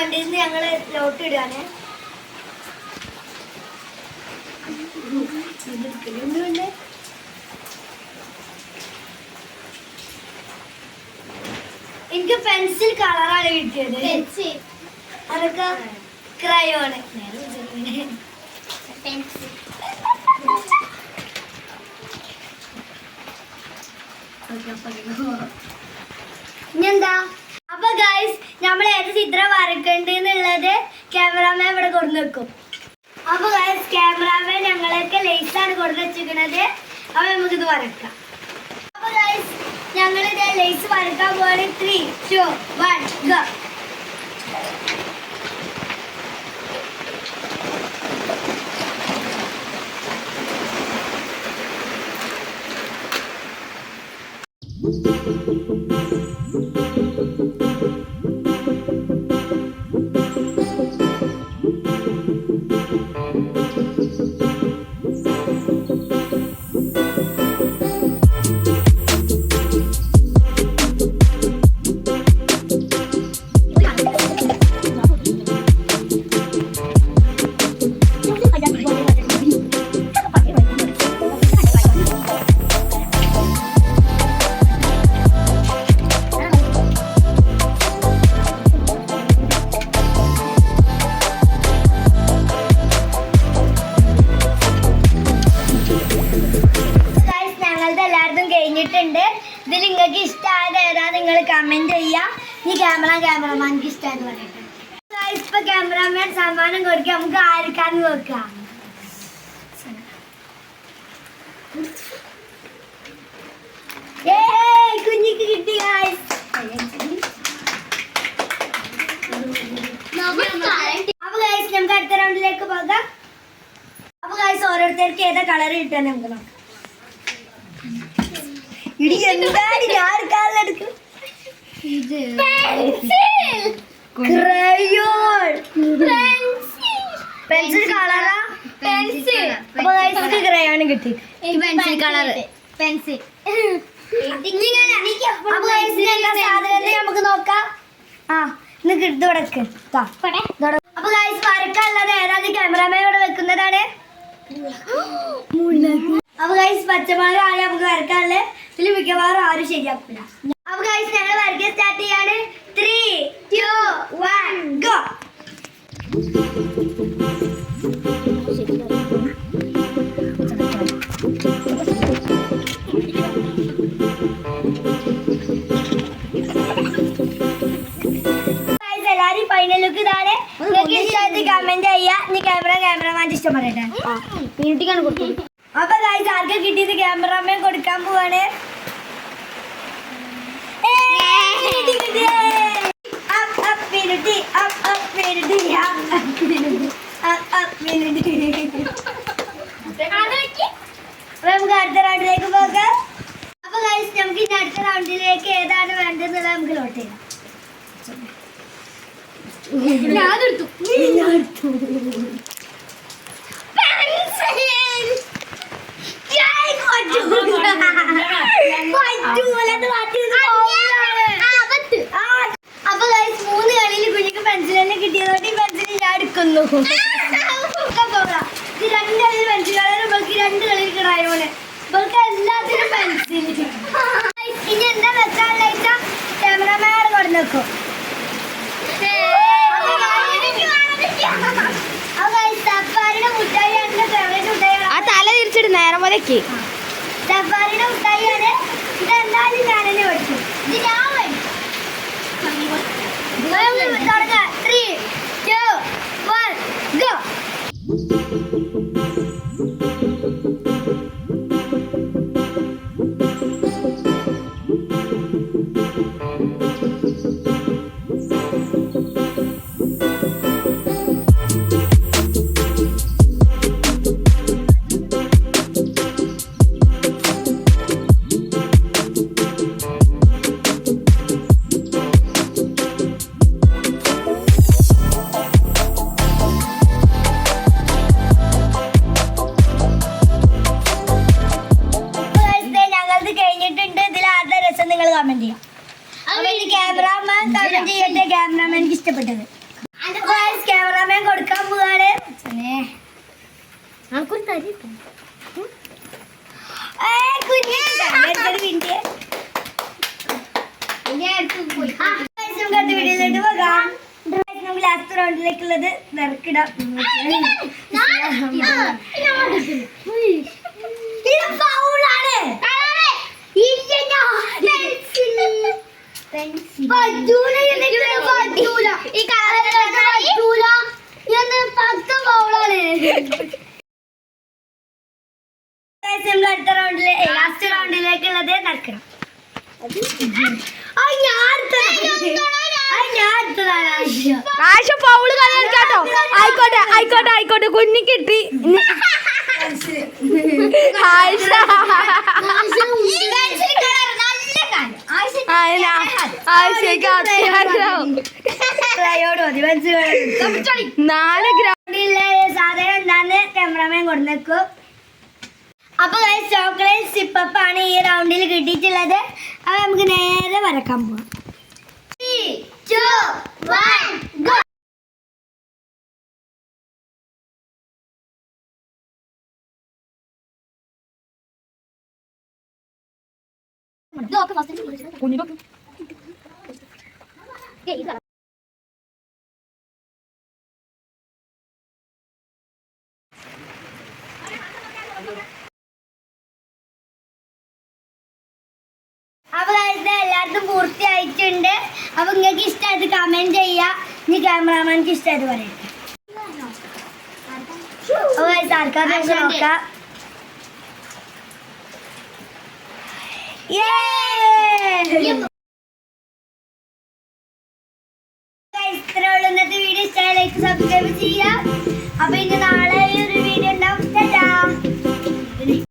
വണ്ടിയിൽ നിന്ന് ഞങ്ങള് ലോട്ട് ഇടുകയാണ്. എനിക്ക് പെൻസിൽ കളറാണ് കിട്ടിയത്. അതൊക്കെ ക്രയോണ്. ഇനിയെന്താ? അപ്പൊ ഗൈസ് നമ്മൾ ഏത് ചിത്രം വരക്കണ്ടെന്നുള്ളത് ക്യാമറാമാൻ ഇവിടെ കൊണ്ടു വെക്കും. അപ്പൊ ഗൈസ് ക്യാമറാമാൻ ഞങ്ങളൊക്കെ ലേസാണ് കൊണ്ടു വെച്ചിരിക്കുന്നത്. അപ്പൊ നമുക്കിത് വരക്കാം. അപ്പൊ ഗൈസ് ഞങ്ങൾ ഇത് ലേസ് വരക്കാൻ പോവാണ്. 3, 2, 1 ഗോ. കഴിഞ്ഞിട്ടുണ്ട്. ഇതിൽ നിങ്ങൾക്ക് ഇഷ്ടമായത് ഏതാ നിങ്ങൾ കമന്റ് ചെയ്യാം. ഈ ക്യാമറമാൻക്ക് ഇഷ്ടമായത് പറയട്ടെ. ഇപ്പൊ ക്യാമറമാൻ സമ്മാനം കൊടുക്കുക. നമുക്ക് ആർക്കാന്ന് നോക്കാം. കുഞ്ഞിക്ക് കിട്ടി. അപ്പൊ ഗൈസ് നമുക്ക് അടുത്ത റൗണ്ടിലേക്ക് പോകാം. അപ്പൊ ഗൈസ് ഓരോരുത്തർക്ക് ഏതാ കളർ കിട്ടാൻ നമുക്ക് നോക്കാം. പെൻസിൽ കളറാ? ക്രയോൺ കിട്ടി. Pencil colour pencil. സാധനം നമുക്ക് നോക്കാം. ഇത് തുടക്ക്. അപ്പൊ ഗൈസ് വരക്കാനുള്ളത് ഏതാണ്ട് ക്യാമറാമാൻ ഇവിടെ വെക്കുന്നതാണ്. അപ്പൊ ഗൈസ് പച്ചമുളകാണ് നമുക്ക് വരക്കാനുള്ളത്. ഇതിൽ മിക്കവാറും ആരും ശരിയാക്കില്ല. അപ്പൊ ഗൈസ് ഞങ്ങൾ വരയ്ക്കാൻ സ്റ്റാർട്ട് ചെയ്യാണ്. 3, 2, 1 ഗോ. എല്ലാരും ഫൈനൽ ലുക്ക് ഇതാണ്. നിങ്ങൾക്ക് ഇഷ്ടമായിട്ട് കമന്റ് ചെയ്യാ. ഇനി ക്യാമറമാൻ്റെ ഇഷ്ടം പറയട്ടെ. കൊടുക്കും. അപ്പൊ ഗൈസ് ആർക്കും കിട്ടിയത് ക്യാമറമാൻ കൊടുക്കാൻ പോവാണ്. നമുക്ക് അടുത്ത റൗണ്ടിലേക്ക് പോകാം. അപ്പൊ ഗൈസ് നമുക്ക് ഇനി അടുത്ത റൗണ്ടിലേക്ക് ഏതാണ് വേണ്ടതെന്നുള്ളത് നമുക്ക് നോട്ട് ചെയ്യാം. അപ്പൊ ഗൈസ് 3 കളിയിൽ കുഞ്ഞിക്ക് പെൻസിൽ തന്നെ കിട്ടിയതോടെ ഈ പെൻസിൽ ഞാൻ എടുക്കുന്നു. ഇത് 2 കളിയിൽ പെൻസിൽ കളർ, ഇവൾക്ക് 2 കളിയിൽ ക്രയോണ്, ഇവൾക്ക് എല്ലാത്തിനും പെൻസിൽ. ഇനി എന്താ വെക്കാനുള്ള ക്യാമറമാൻ കൊടുന്നു വെക്കും. സഫാരിയുടെ മുട്ടായി തല തിരിച്ചിട്ട് നേരം പോലെക്ക്. സഫാരിയുടെ മുട്ടായിയാണ്. ഇതെന്തായാലും ഞാൻ തന്നെ പഠിച്ചു. ഇത് ഞാൻ പഠിച്ചു. 3, 2, 1 ഗോ. ക്യാമറാമാൻ കമന്റ് ചെയ്യട്ടെ ക്യാമറാമാൻ എനിക്ക് ഇഷ്ടപ്പെട്ടത്. റൗണ്ടിലേക്കുള്ളത് നടക്കണം. ആയിഷ ഫൗള് കളിയാട്ടോ. ആയിക്കോട്ടെ ആയിക്കോട്ടെ ആയിക്കോട്ടെ കുഞ്ഞി കിട്ടി. ആയിഷ ആയിഷക്ക് അത്യാവശ്യം 4 ഗ്രൗണ്ടിലെ സാധനം എന്താന്ന് ക്യാമറാമാൻ കൊടുക്കും. അപ്പൊ ചോക്ലേറ്റ് സിപ്പപ്പാണ് ഈ റൗണ്ടിൽ കിട്ടിയിട്ടുള്ളത്. അപ്പൊ നമുക്ക് നേരെ വരക്കാൻ പോവാം. 3, 2, 1, go. അപ്പൊ എല്ലായിടത്തും പൂർത്തിയായിട്ടുണ്ട്. അപ്പൊ നിങ്ങൾക്ക് ഇഷ്ടമായിട്ട് കമന്റ് ചെയ്യാ. ഇനി ക്യാമറാമാൻക്ക് ഇഷ്ടമായിട്ട് പറയാം. നോക്കാം. ഇത്രയുള്ള ഇന്നത്തെ വീഡിയോ ഇഷ്ടമായി ലൈക്ക് സബ്സ്ക്രൈബ് ചെയ്യാം. അപ്പൊ ഇനി